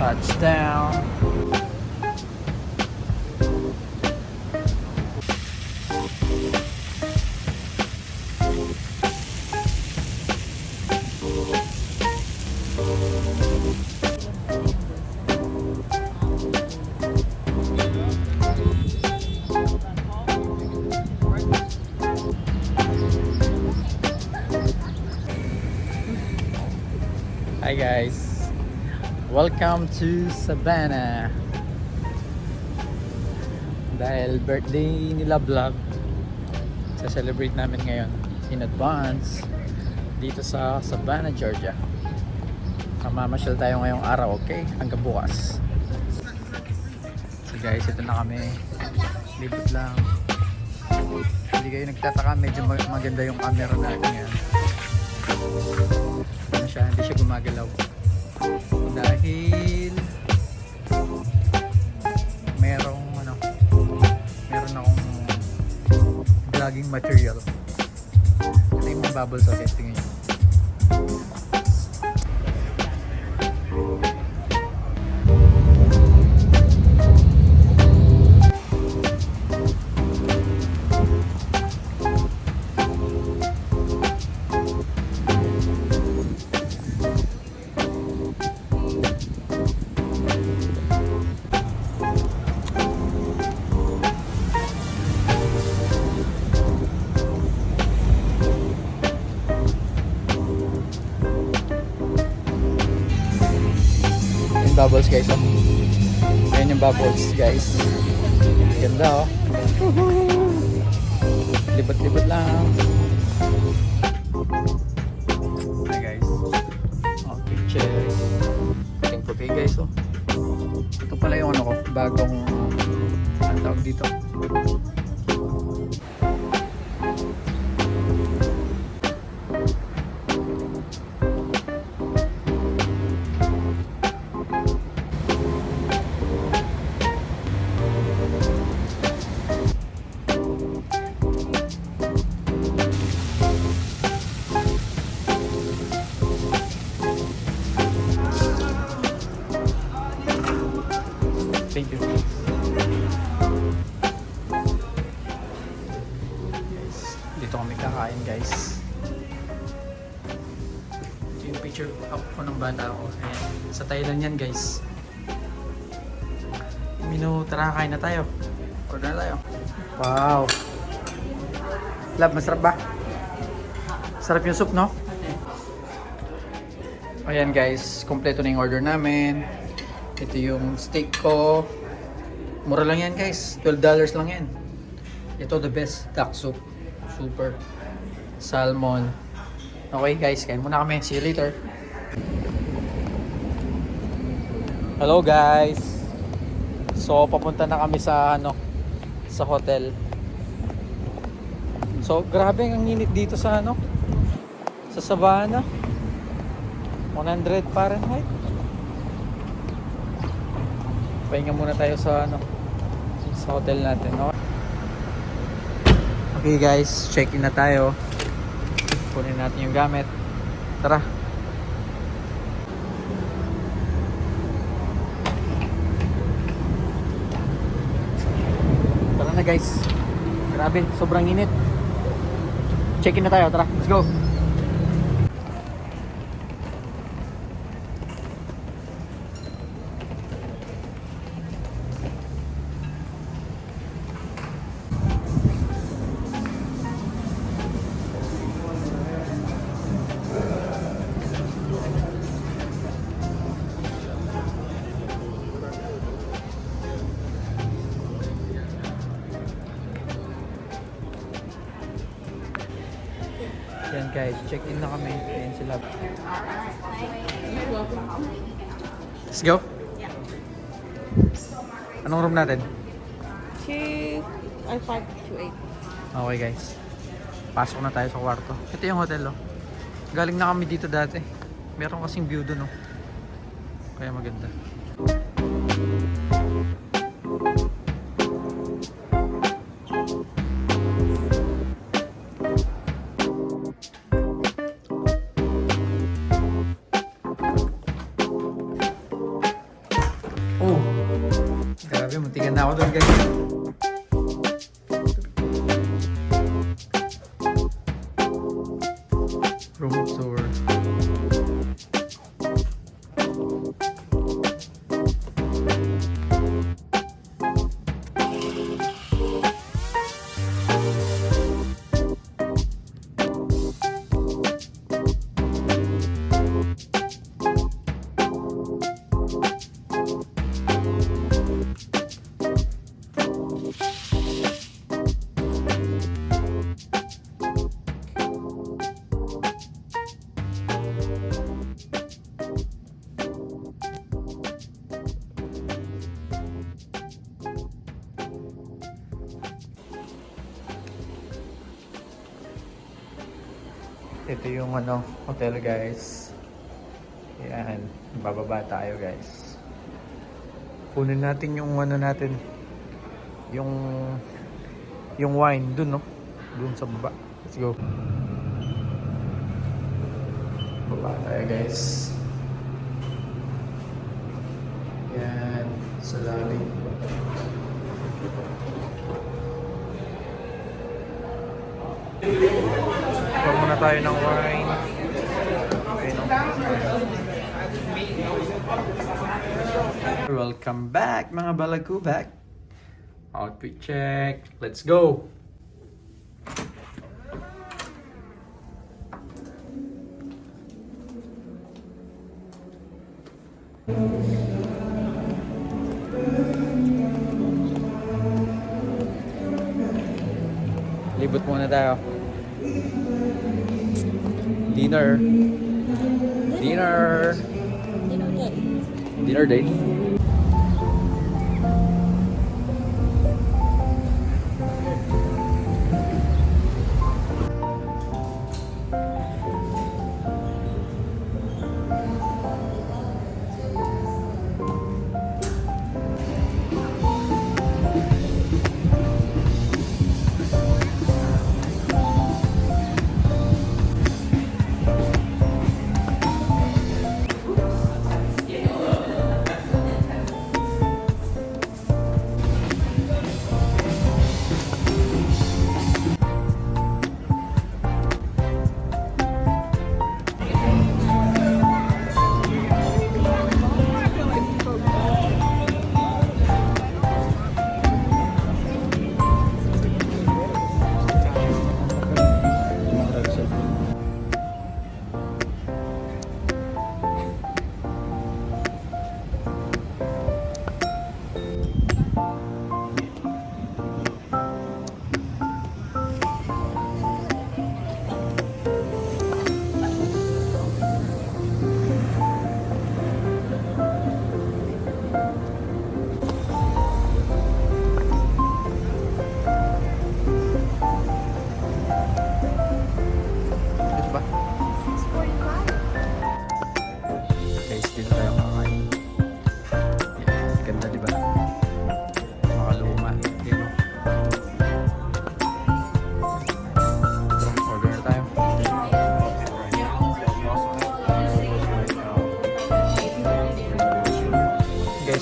Touchdown. Hi guys, welcome to Savannah. Dahil birthday nila vlog, sa-celebrate namin ngayon in advance dito sa Savannah, Georgia. Mamamasyal tayo ngayong araw, okay? Hanggang bukas. So guys, ito na kami. Libot lang. Hindi kayo nagtataka, medyo maganda yung camera natin ngayon. Hindi siya gumagalaw dahil meron akong vlogging material. Ito yung mga bubbles, okay, tingin nyo. Bubbles guys, oh. Ayan yung bubbles guys. Ganda, oh. Libot-libot lang. Hi guys. Oh, picture. Ating puti guys, oh. Ito pala yung ano ko, bagong ang tawag dito. Thank you. Guys, dito kami kakain guys. Ito yung picture up ko ng bata ko. Ayan. Sa Thailand yan guys. Tara, kain na tayo. Order na tayo. Wow. Love, masarap ba? Sarap yung soup, no? Ayan guys, kompleto na yung order namin. Ito yung steak ko. Mura lang yan guys, $12 lang yan. Ito the best duck soup. Super. Salmon. Okay guys, kain muna kami. See you later. Hello guys. So papunta na kami sa sa hotel. So grabe ang init dito sa sa Savannah. 100 Fahrenheit. Pahinga muna tayo sa sa hotel natin, no? Okay guys, check-in na tayo. Kunin natin yung gamit. Tara. Tara na guys. Grabe, sobrang init. Check-in na tayo, tara. Let's go. Guys, check-in na kami. Ayan sila. Let's go. Anong room natin? 528. Okay guys. Pasok na tayo sa kwarto. Ito yung hotel oh. Galing na kami dito dati. Meron kasing view dun oh. Kaya maganda. Oh! Grabe, muntikan na ako doon guys. Room tour. Ito yung hotel guys. Yan, bababa tayo guys. Kunin natin yung natin. Yung wine dun no. Dun sa baba. Let's go. Baba tayo guys. Yan, sa lobby. Pour muna tayo ng wine. Okay, no? Welcome back mga balagubak. Outfit check. Let's go! Libot muna tayo. Dinner. Dinner date.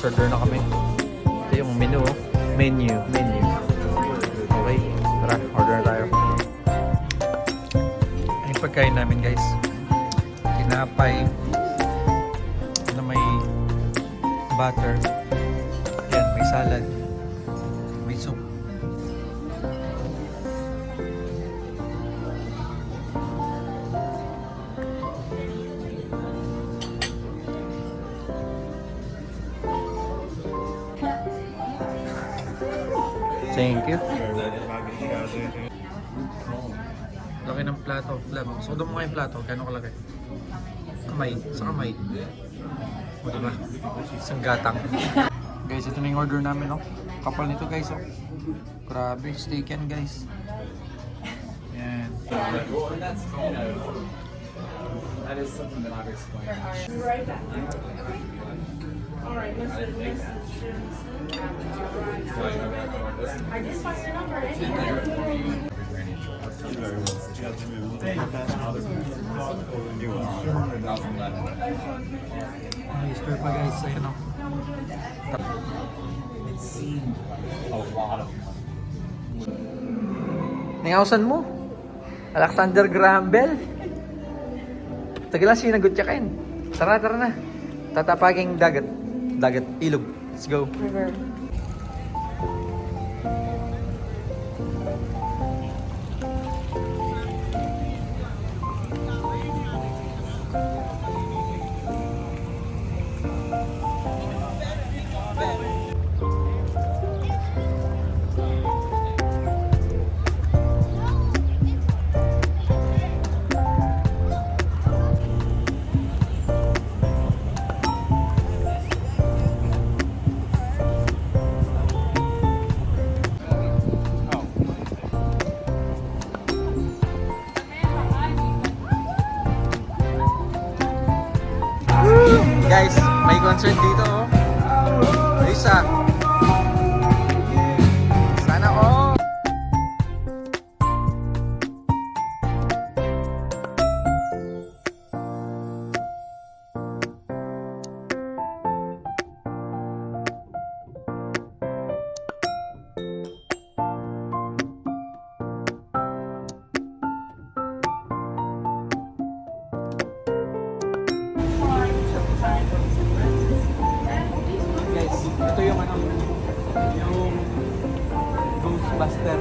Order na kami. Ito yung menu. Menu. Okay. Tara, order na tayo. Yung pagkain namin guys. Tinapay na may butter. Yan, may salad. May soup. Thank you. Laki ng Plato. Sudo mo kayong plato. Gano'ng kalaki? Kamay. Sa kamay. O diba? Isang gatang. Guys, ito na yung order namin, no? Kapal nito, guys, oh. Grabe, steak yan, guys. Yan. That is something that I've explained. Right back. All right, listen. I just saw your number anyway. May spare pa, guys. Ayan, oh. It seemed a lot of money. Nangausan mo? Alexander Graham Bell? Tagilan sinagot siya kain. Tara na. Tatapaging dagat. Dagat, ilog. Let's go. River. Guys, may concert dito, oh. Isa. Sana all. Guys, ito yung ano, yung Ghostbuster.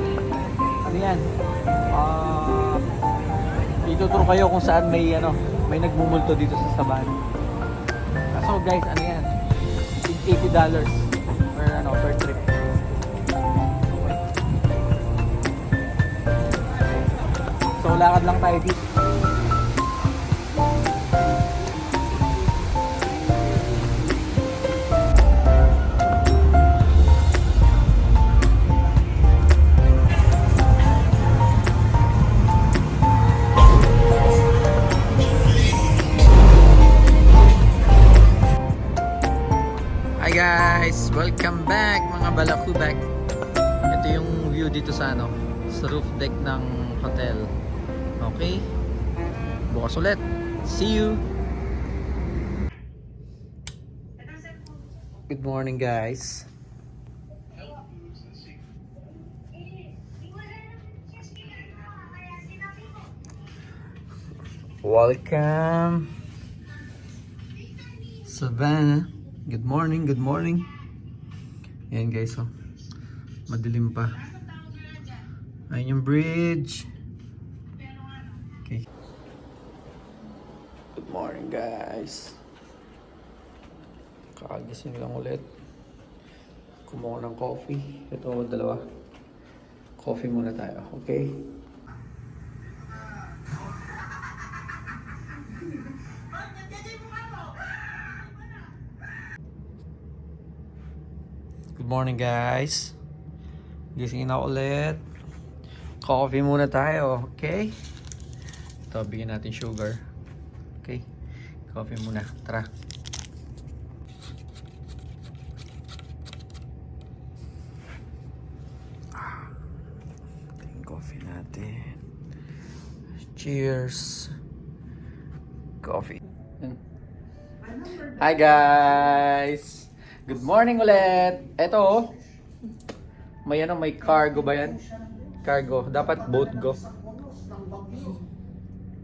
Ano yan? Ituturo kayo kung saan may ano, may nagmumulto dito sa Saban. So guys, ano yan? $80 per ano, per trip. So lakad lang tayo dito. Hi guys! Welcome back mga balakubak. Ito yung view dito sa ano, sa roof deck ng hotel. Okay? Bukas ulit. See you! Good morning guys. Welcome Savannah. Good morning, good morning. Ayan guys, oh. Madilim pa. Ayan yung bridge. Okay. Good morning guys. Kakagising lang ulit. Kumuha ng coffee. Ito, dalawa. Coffee muna tayo, okay? Good morning guys. Gising na ulit. Coffee muna tayo, okay? Ito, bigyan natin sugar. Okay? Coffee muna. Tara. Ito yung coffee natin. Cheers. Coffee. Hi guys! Good morning ulit! Eto, may ano, may cargo ba yan? Cargo. Dapat boat go.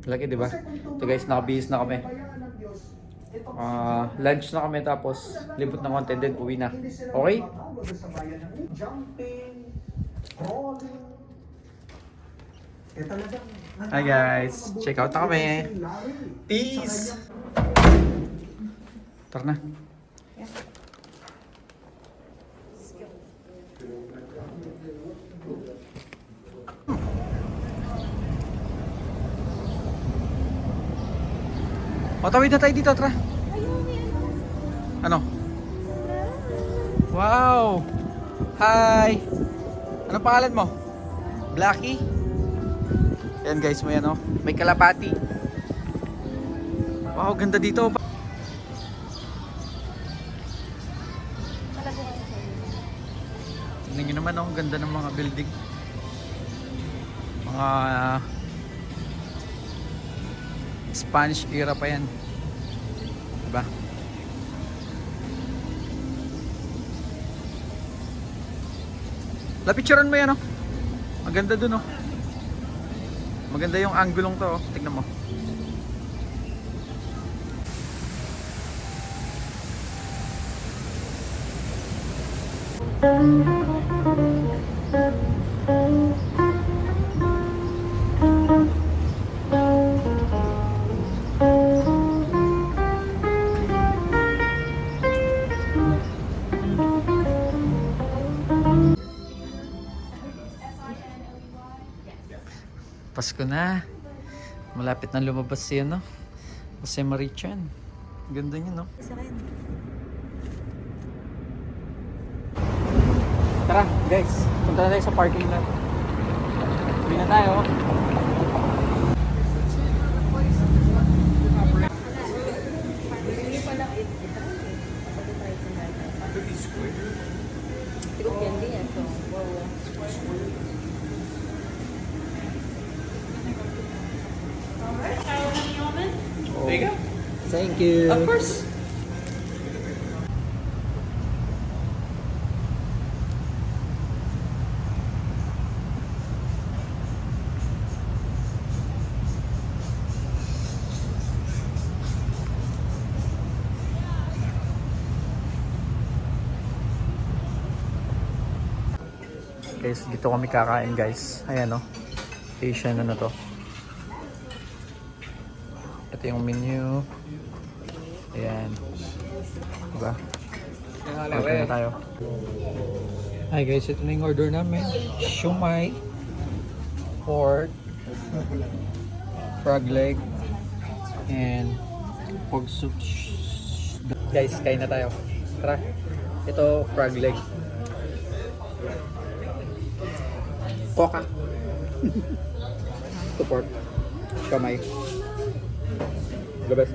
Laki, di ba? So guys, nakabihis na kami. Lunch na kami tapos libot na konti din, uwi na. Okay? Hi guys! Check out na kami. Peace! Tara na. O, tawid na tayo dito, tara. Ano? Wow! Hi! Anong pangalan mo? Blackie? Yan guys, may ano, may kalapati. Wow, ganda dito. Tingnan nyo naman, ang ganda ng mga building. Mga Spanish era pa yan. Diba? Lapicturan mo yan, oh. Maganda dun, oh. Maganda yung anggulong to, oh. Tignan mo. Pasko na. Malapit na lumabas siya, no? Jose Marichan. Ganda niya, no? Tara, guys. Punta na tayo sa parking lot. Uwi na tayo. There you go. Thank you. Of course. Guys, dito kami kakain, guys. Ayan, oh. Asian ano to. Ito yung menu. Ayan. Diba? Order na tayo. Hi guys, ito na yung order namin. Shumai, pork, frog leg, and pork soup. Guys, kain na tayo. Tara. Ito, frog leg. Poka. Ito pork. Shumai. The best.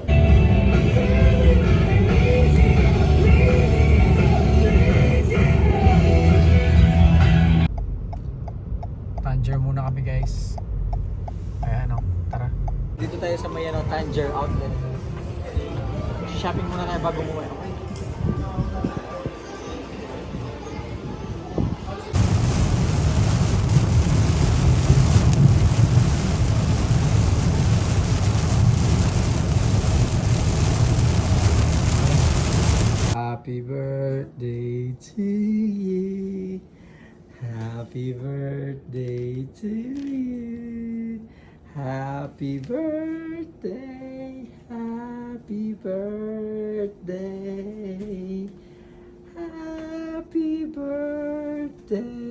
Tanger muna kami, guys. Ayan, oh, tara. Dito tayo sa may Tanger outlet. Shopping muna tayo bago umuwi. Okay? Happy birthday to you. Happy birthday to you. Happy birthday. Happy birthday. Happy birthday